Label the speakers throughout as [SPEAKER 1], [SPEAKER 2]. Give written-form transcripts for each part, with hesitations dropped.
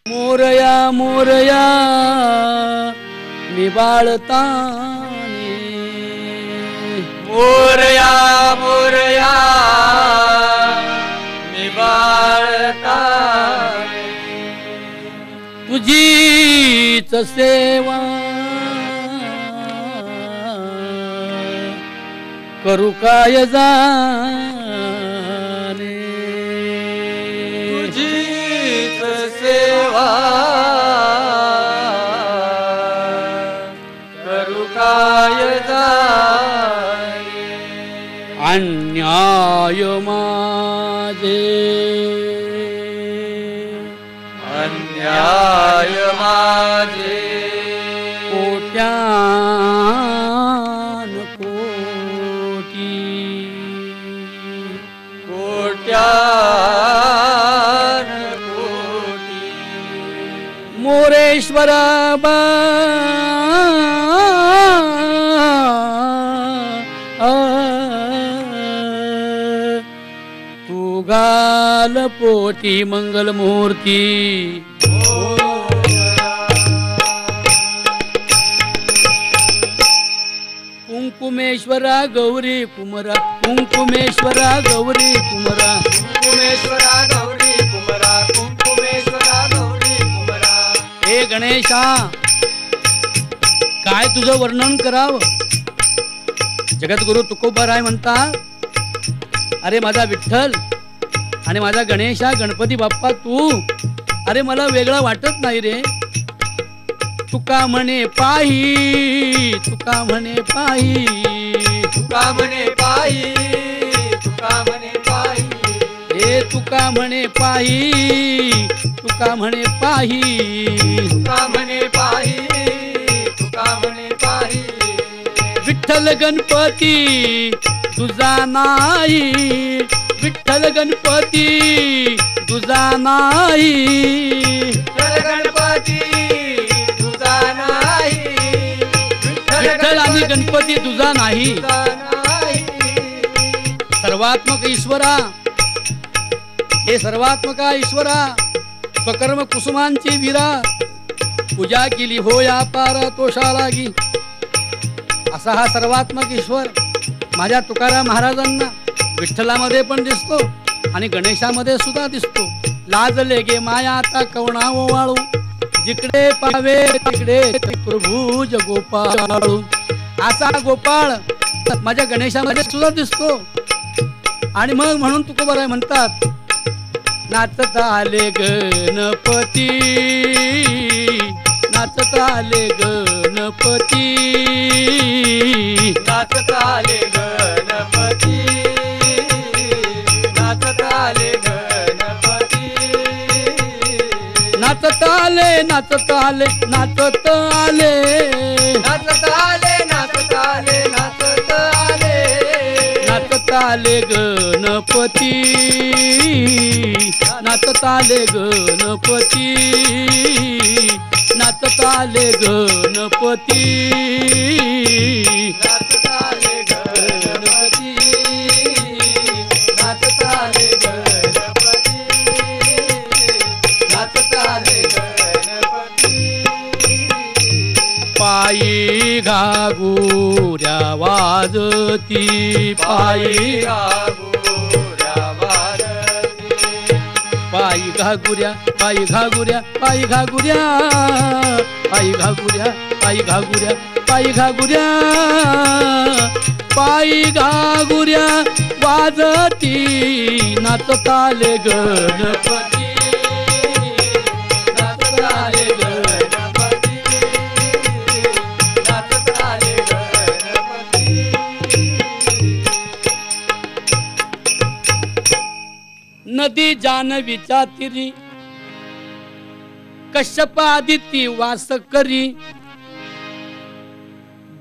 [SPEAKER 1] मोरया मोरया निबाळताने,
[SPEAKER 2] मोरया मोरया निबाळताने,
[SPEAKER 1] तुझीच सेवा करू काय जाणे,
[SPEAKER 2] तुझीच सेवा करू काय जाणे,
[SPEAKER 1] अन्याय माझे
[SPEAKER 2] अन्याय माझे
[SPEAKER 1] कोट्यान कोटी,
[SPEAKER 2] कोट्यान कोटी,
[SPEAKER 1] मोरेश्वरा बा तू घाल पोटी मंगल मूर्ती, कुंकुमेश्वरा गौरी कुमरा, कुंकुमेश्वरा गौरी कुमरा,
[SPEAKER 2] कुंकुमेश्वरा गौरी कुमरा, कुंकुमेश्वरा गौरी कुमरा,
[SPEAKER 1] हे गणेशा काय तुझं वर्णन करावं. जगद्गुरु तुकोबाराय म्हणता, अरे माझा विठ्ठल आणि माझा गणेशा गणपती बाप्पा तू, अरे मला वेगळं वाटत नाही रे. तुका म्हणे पाही, तुका म्हणे पाही,
[SPEAKER 2] तुका म्हणे पायी, तुका म्हणे पायी,
[SPEAKER 1] हे तुका म्हणे पाही, तुका म्हणे पाही,
[SPEAKER 2] तुका म्हणे पायी, तुका म्हणे पायी,
[SPEAKER 1] विठ्ठल गणपती तुझा नाही, विठ्ठल गणपती तुझा नाही,
[SPEAKER 2] विठ्ठल गणपती तुझा नाही,
[SPEAKER 1] विठ्ठल आणि गणपती तुझा नाही.
[SPEAKER 2] तुझा नाही,
[SPEAKER 1] सर्वात्मक ईश्वरा, हे सर्वात्मका ईश्वरा, स्वकर्म कुसुमांची वीरा, पूजा केली होया पारा तोषा लागी, असा हा सर्वात्मक ईश्वर माझ्या तुकाराम महाराजांना विठ्ठलामध्ये पण दिसतो आणि गणेशामध्ये सुद्धा दिसतो. लाजले गे माया आता कवणा वाळू, जिकडे पावे तिकडे प्रभुज गोपाळू, असा गोपाळ माझ्या गणेशामध्ये सुद्धा दिसतो. आणि मग म्हणून तुकोबाराय म्हणतात, नाचत आले गणपती, नाचत आले गणपती,
[SPEAKER 2] नाचत आले गणपती, नाचत आले गणपती,
[SPEAKER 1] नाचत आले, नाचत आले, नाचत आले,
[SPEAKER 2] नाचत आले, नाचत आले, नाचत आले,
[SPEAKER 1] नाचत आले गणपती, नाचत आले गणपती, नाचत आले गणपती,
[SPEAKER 2] नाचत आले गणपती, नाचत आले गणपती, नाचत आले गणपती,
[SPEAKER 1] पायी घागुऱ्या वाजती,
[SPEAKER 2] पायी घागुऱ्या वाजती,
[SPEAKER 1] पायी घागुऱ्या, पायी घागुऱ्या, पायी घागुऱ्या, पायी घागुऱ्या, पायी घागुऱ्या, पायी घागुऱ्या, पायी घागुऱ्या वाजती, नाचत आले गणपती,
[SPEAKER 2] नाचत आले गणपती, नाचत आले गणपती,
[SPEAKER 1] नदी जानवीच्या तिरी, कश्यप आदिती वास करी,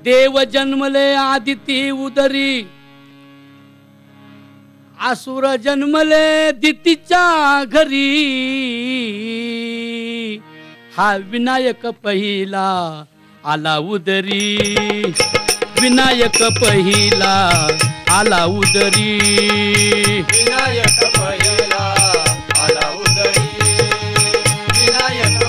[SPEAKER 1] देव जन्मले आदिती उदरी, असुर जन्मले दितीच्या घरी, हा विनायक पहिला आला उदरी, विनायक पहिला आला उदरी,
[SPEAKER 2] विनायक पहिला आला उदरी, विनायक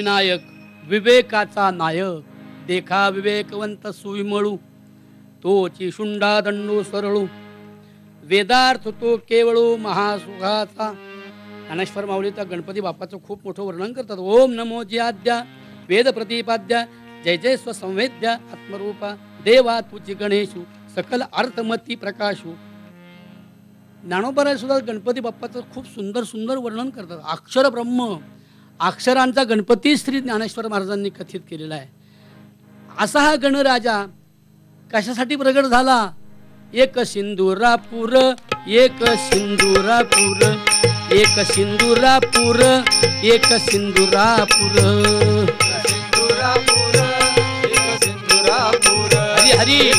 [SPEAKER 1] विनायक विवेकाचा नायक, देखा विवेकवंत सुविमळू, तोची शुंडा दंडू सरळू, वेदार्थ तो केवळू महासुखाचा. ज्ञानेश्वर माऊलीचा गणपती बाप्पाचं खूप मोठं वर्णन करतात. ओम नमो ज्याद्या वेद प्रतिपाद्या, जय जय स्वसंवेद्या आत्मरूपा, देवा तुझी गणेशू सकल अर्थमती प्रकाशू. ज्ञानोबा सुद्धा गणपती बाप्पाचं खूप सुंदर सुंदर वर्णन करतात. अक्षर ब्रह्म, अक्षरांचा गणपती श्री ज्ञानेश्वर महाराजांनी कथित केलेला आहे. असा हा गणराजा कशासाठी प्रगट झाला? एक सिंदुरापूर, एक सिंदुरापूर, एक सिंदुरापूर, एक सिंदुरापूर. हरी हरी.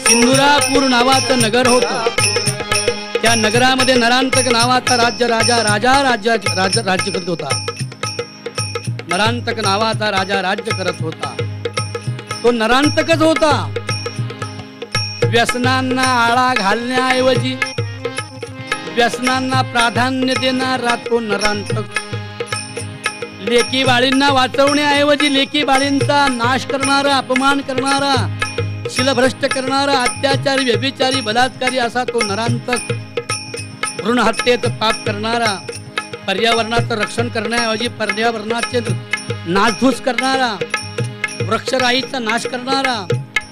[SPEAKER 1] सिंदुरापूर नावाचं नगर होतं. त्या नगरामध्ये नरांतक नावाचा राज्य करत होता. नरांतक नावाचा राजा राज्य करत होता. तो नरांतकच होता. व्यसनांना आळा घालण्याऐवजी व्यसनांना प्राधान्य देणारा तो नरांतक. लेकी बाळींना वाचवण्याऐवजी लेकी बाळींचा नाश करणारा, अपमान करणारा, शिलभ्रष्ट करणारा, अत्याचारी, व्यभिचारी, बलात्कारी असा तो नरांतक. भ्रूण हत्येचं पाप करणारा, पर्यावरणाचं रक्षण करण्याऐवजी पर्यावरणाचे नासधूस करणारा, वृक्षराईचा नाश करणारा,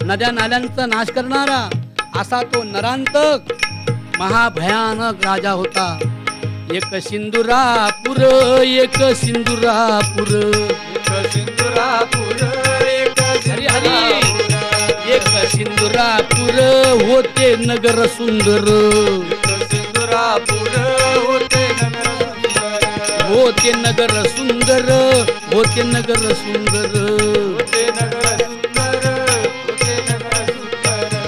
[SPEAKER 1] नद्या नाल्यांचा नाश करणारा असा तो नरांतक महाभयानक राजा होता. एक सिंदुरापूर, एक सिंदुरापूर,
[SPEAKER 2] एक सिंदुरापूर, एक
[SPEAKER 1] हरी हरी. एक सिंदुरापूर होते नगर सुंदर,
[SPEAKER 2] सिंदुरापूर होते नगर सुंदर,
[SPEAKER 1] होते नगर सुंदर, होते नगर सुंदर,
[SPEAKER 2] होते नगर सुंदर, होते नगर सुंदर.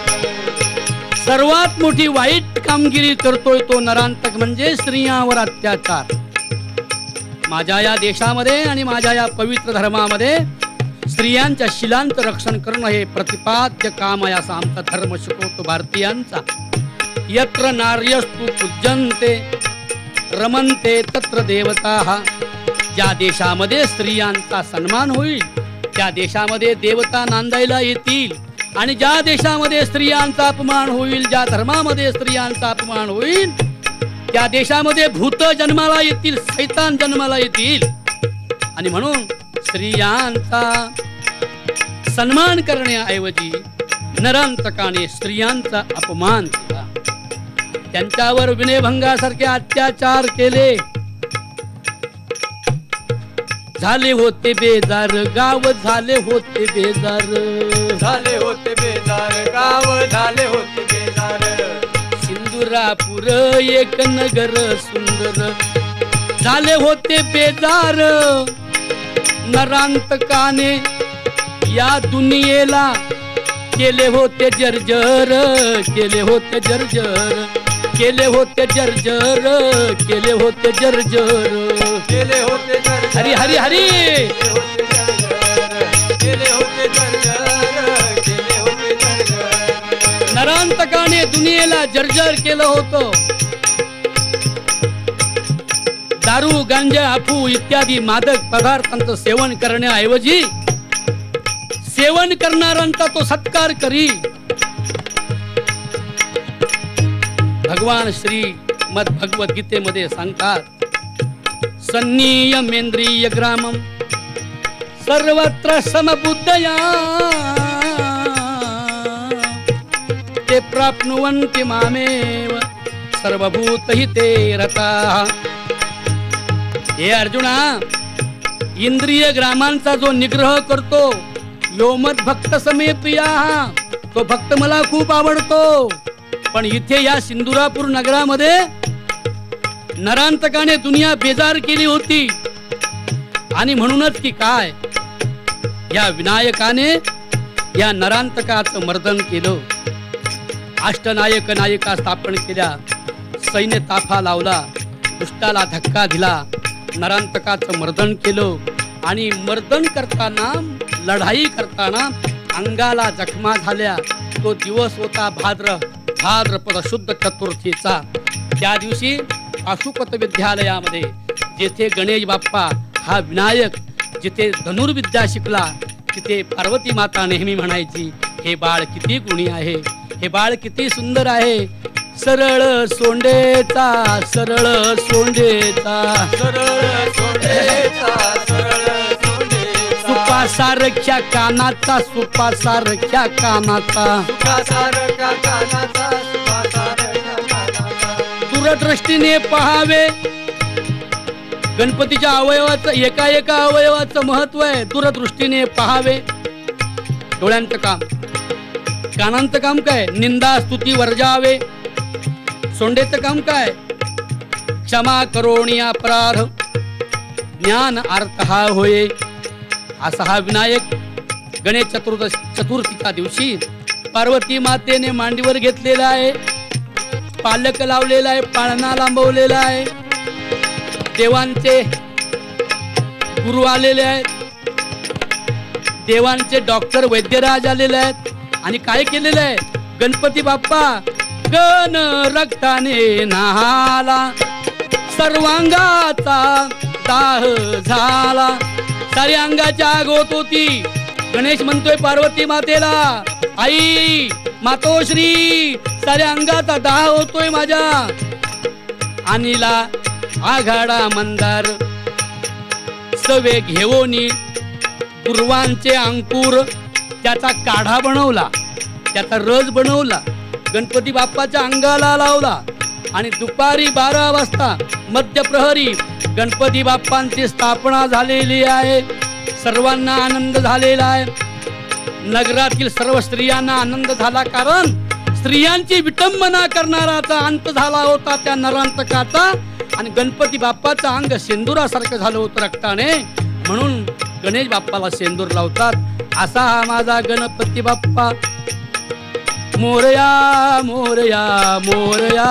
[SPEAKER 1] सर्वात मोठी वाईट कामगिरी करतोय तो नरांतक म्हणजे स्त्रियांवर अत्याचार. माझ्या या देशामध्ये आणि माझ्या या पवित्र धर्मामध्ये स्त्रियांच्या शिलांचं रक्षण करणं हे प्रतिपाद्य काम आहे असा आमचा धर्म शिकवतो भारतीयांचा. यत्र नार्यस्तु पूज्यन्ते रमन्ते तत्र देवताः. ज्या देशामध्ये स्त्रियांचा सन्मान होईल त्या देशामध्ये देवता नांदायला येतील. आणि ज्या देशामध्ये स्त्रियांचा अपमान होईल, ज्या धर्मामध्ये स्त्रियांचा अपमान होईल त्या देशामध्ये भूत जन्माला येतील, शैतान जन्माला येतील. आणि म्हणून स्त्रियांचा सन्मान करण्याऐवजी नरांतकाने स्त्रियांचा अपमान केला, त्यांच्यावर विनयभंगासारखे अत्याचार केले. झाले होते बेजार गाव, झाले होते बेजार,
[SPEAKER 2] झाले होते बेजार गाव, झाले होते बेजार.
[SPEAKER 1] सिंदुरापूर एक नगर सुंदर, झाले होते बेजार नरांतकाने या दुनियेला केले होते जर्जर, केले होते जर्जर, केले होते जर्जर, केले होते जर्जर,
[SPEAKER 2] केले होते जर्जर.
[SPEAKER 1] हरी हरी हरी.
[SPEAKER 2] केले होते जर्जर, केले होते जर्जर.
[SPEAKER 1] नरांतकाने दुनियेला जर्जर केलं होतं. दारू, गांजा, अफू इत्यादी मादक पदार्थांचं सेवन करण्याऐवजी सेवन करणाऱ्यांचा तो सत्कार करी. भगवान श्री मद भगवद्गीतेमध्ये सांगतात, सन्नियमेंद्रिय ग्रामम सर्वत्र समबुद्धया ते प्राप्नुवन्ति मामेव सर्वभूतहिते रताः. हे अर्जुना, इंद्रिय ग्रामांचा जो निग्रह करतो, यो मद भक्त समे प्रियाः, तो भक्त मला खूप आवडतो. पण इथे या सिंदुरापूर नगरामध्ये नरांतकाने दुनिया बेजार केली होती. आणि म्हणूनच की काय, या विनायकाने या नरांतकाचं मर्दन केलं. अष्टनायक नायिका स्थापन केल्या, सैन्य ताफा लावला, दुष्टाला धक्का दिला, नरांतकाचं मर्दन केलं. आणि मर्दन करताना, लढाई करताना अंगाला जखमा झाल्या. तो दिवस होता भाद्रपद शुद्ध चतुर्थीचा. त्या दिवशी पाशुपत विद्यालयामध्ये जेथे गणेश बाप्पा हा विनायक जिथे धनुर्विद्या शिकला तिथे पार्वती माता नेहमी म्हणायची, हे बाळ किती गुणी आहे, हे बाळ किती सुंदर आहे. सरळ सोंडेचा, सरळ सोंडेचा,
[SPEAKER 2] सरळ सोंडेचा, सरळ सोंडेचा.
[SPEAKER 1] सुपासारख्या कानाचा, सुपासारख्या कानाचा,
[SPEAKER 2] सुखासारख्या कानाचा, सुखासारख्या कानाचा.
[SPEAKER 1] दूरदृष्टीने पहावे. गणपतीच्या अवयवाचं एका एका अवयवाचं महत्व आहे. दूरदृष्टीने पहावे. डोळ्यांचं काम. कानांचं काम काय? निंदा स्तुती वर्जावे. सोंडेचं काम काय? क्षमा करोणी अपराध, ज्ञान अर्थ हा होय. असा हा विनायक गणेश चतुर्थीच्या दिवशी पार्वती मातेने मांडीवर घेतलेला आहे. पालक लावलेला आहे, पाळणा लांबवलेला आहे. देवांचे गुरु आलेले आहेत, देवांचे डॉक्टर वैद्यराज आलेले आहेत. आणि काय केलेलं आहे? गणपती बाप्पा गण रक्ताने नाहाला, सर्वांगाचा दाह झाला. सारी अंगाची आग होत होती. गणेश म्हणतोय पार्वती मातेला, आई मातोश्री, साऱ्या अंगाचा दाह होतोय माझ्या. आणीला आघाडा मंदार सवे घेवोनी, दुर्वांचे अंकुर, त्याचा काढा बनवला, त्याचा रस बनवला, गणपती बाप्पाच्या अंगाला लावला. आणि दुपारी 12 वाजता मध्यप्रहरी गणपती बाप्पांची स्थापना झालेली आहे. सर्वांना आनंद झालेला आहे. नगरातील सर्व स्त्रियांना आनंद झाला, कारण स्त्रियांची विटंबना करणाराचा अंत झाला होता त्या नरांतकाचा. आणि गणपती बाप्पाचं अंग सेंदुरासारखं झालं होतं रक्ताने, म्हणून गणेश बाप्पाला सेंदूर लावतात. असा हा माझा गणपती बाप्पा. मोरया मोरया मोरया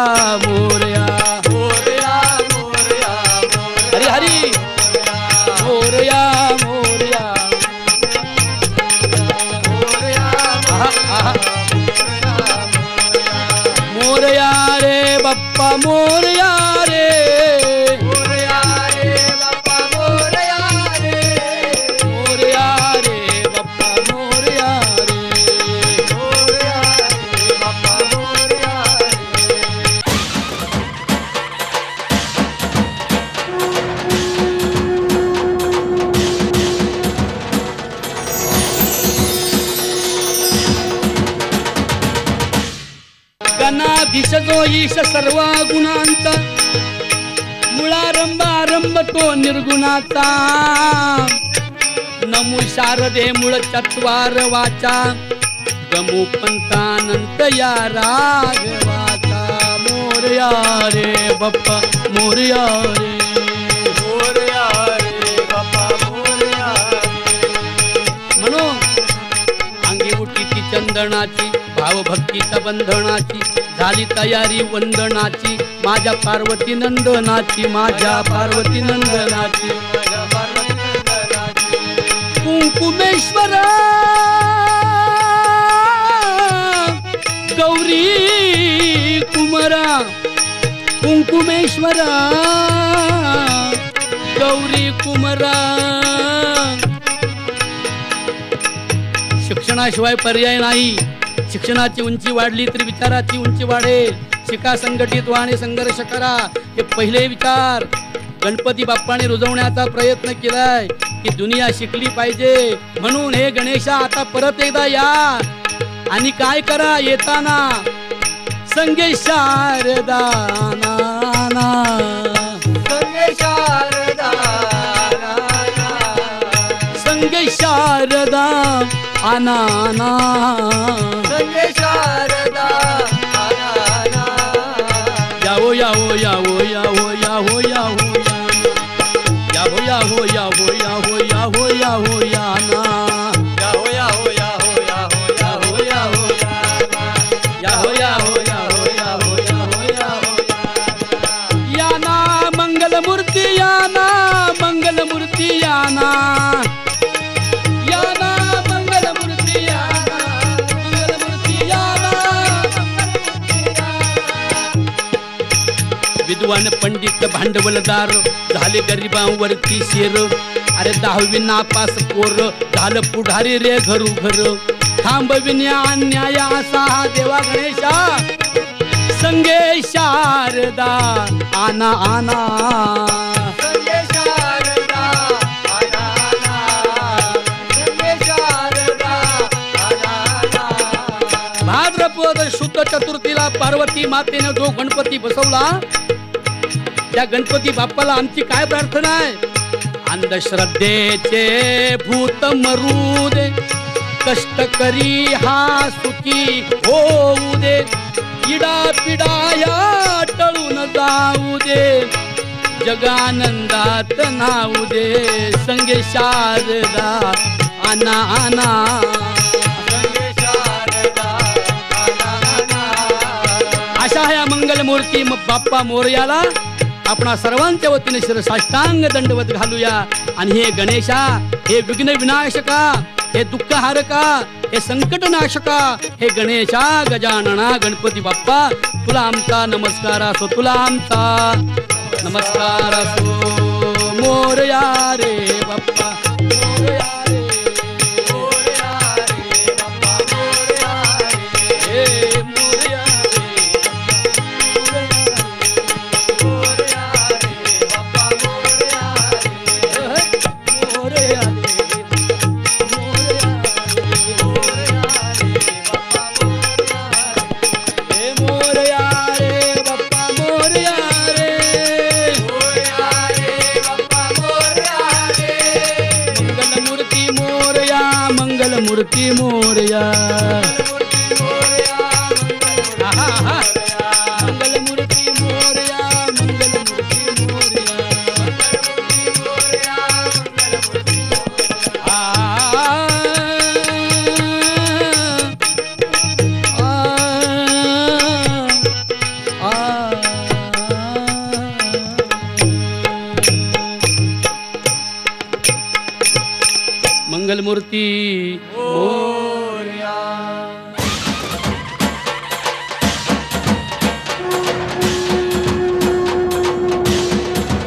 [SPEAKER 1] मोरया
[SPEAKER 2] मोरया, मोरया,
[SPEAKER 1] हरी हरी मोरया मोरया.
[SPEAKER 2] मोरया,
[SPEAKER 1] आहा, आहा. मोरया रे बाप्पा मोरया रे,
[SPEAKER 2] मोरया रे बाप्पा, मोरया रे.
[SPEAKER 1] मोरया रे बाप्पा मोरया रे.
[SPEAKER 2] मोरया रे बाप्पा, मोरया रे.
[SPEAKER 1] गणाधीश जो ईश सर्व गुणांचा, मुळारंभ आरंभ तो निर्गुणाचा. नमो शारदे मूळ चत्वार वाचा, गमू पंतानंत या राघवाचा. मोरया रे बाप्पा मोरया रे.
[SPEAKER 2] मोरया रे बाप्पा, मोरया रे.
[SPEAKER 1] म्हणून अंगी उठीची चंदनाची, भावभक्तीच्या बंधनाची, झाली तयारी वंदनाची. माझ्या पार्वती नंदनाची, माझ्या पार्वती नंदनाची.
[SPEAKER 2] माझ्या पार्वती नंदनाची.
[SPEAKER 1] कुंकुमेश्वरा गौरी कुमरा, कुंकुमेश्वरा गौरी कुमरा. शिक्षणाशिवाय पर्याय नाही. शिक्षणाची उंची वाढली तरी विचाराची उंची वाढेल. शिका, संघटित व्हा आणि संघर्ष करा, हे पहिले विचार गणपती बाप्पाने रुजवण्याचा प्रयत्न केलाय की दुनिया शिकली पाहिजे. म्हणून हे गणेशा आता परत एकदा या आणि काय करा, येताना संगे शारदा नाना,
[SPEAKER 2] संगे शारदा
[SPEAKER 1] संगे शारदा आनाना,
[SPEAKER 2] संगे शारदा आनाना.
[SPEAKER 1] यावो यावो यावो यावो यावो यावो यावो यावो यावो यावो यावो यावो याना.
[SPEAKER 2] Yahoo Yahoo Yahoo Yahoo Yahoo Yahoo
[SPEAKER 1] Yahoo Yahoo Yahoo Yahoo Yahoo Yahoo याना. मंगलमूर्ती याना, मंगलमूर्ती याना, याना मंगलमूर्ती याना, मंगलमूर्ती याना. विद्वान पंडित भांडवलदार झाले गरिबांवरती शेर. अरे 10वी नापास पोर झालं पुढारी रे घरू घर थांबविण्या अन्याय असा हा देवा गणेशा संगे शारदा आना आना
[SPEAKER 2] संगे शारदा आना आना संगे शारदा आना आना
[SPEAKER 1] भाद्रपद शुद्ध चतुर्थीला पार्वती मातेने जो गणपती बसवला त्या गणपती बाप्पाला आमची काय प्रार्थना आहे अंधश्रद्धेचे भूत मरू दे कष्ट करी हा सुखी होऊ दे इडा पिडा या टळून जाऊ दे जगानंदात नाऊ दे संगे शारदा आना आना
[SPEAKER 2] संगे शारदा आना आना
[SPEAKER 1] अशा ह्या मंगलमूर्ती बाप्पा मोरयाला आपणा सर्वांच्या वतीने शिरसाष्टांग दंडवत घालूया आणि हे गणेशा हे विघ्न विनाशका हे दुःख हारका हे संकट नाशका हे गणेशा गजानना गणपती बाप्पा तुला आमचा नमस्कार असो तुला आमचा नमस्कार असो मोरया रे बाप्पा मोरया रे
[SPEAKER 2] मोरया रे बाप्पा मोरया रे
[SPEAKER 1] हे मोरया रे
[SPEAKER 2] मोरया रे बाप्पा मोरया रे
[SPEAKER 1] मोरया रे
[SPEAKER 2] मोरया रे बाप्पा मोरया रे
[SPEAKER 1] मोरया रे बाप्पा मोरया रे
[SPEAKER 2] मोरया रे
[SPEAKER 1] मंगलमूर्ती मोरया आहा, आहा. मंगलमूर्ती मोरया मंगलमूर्ती मोरया आ, आ, आ, मंगलमूर्ती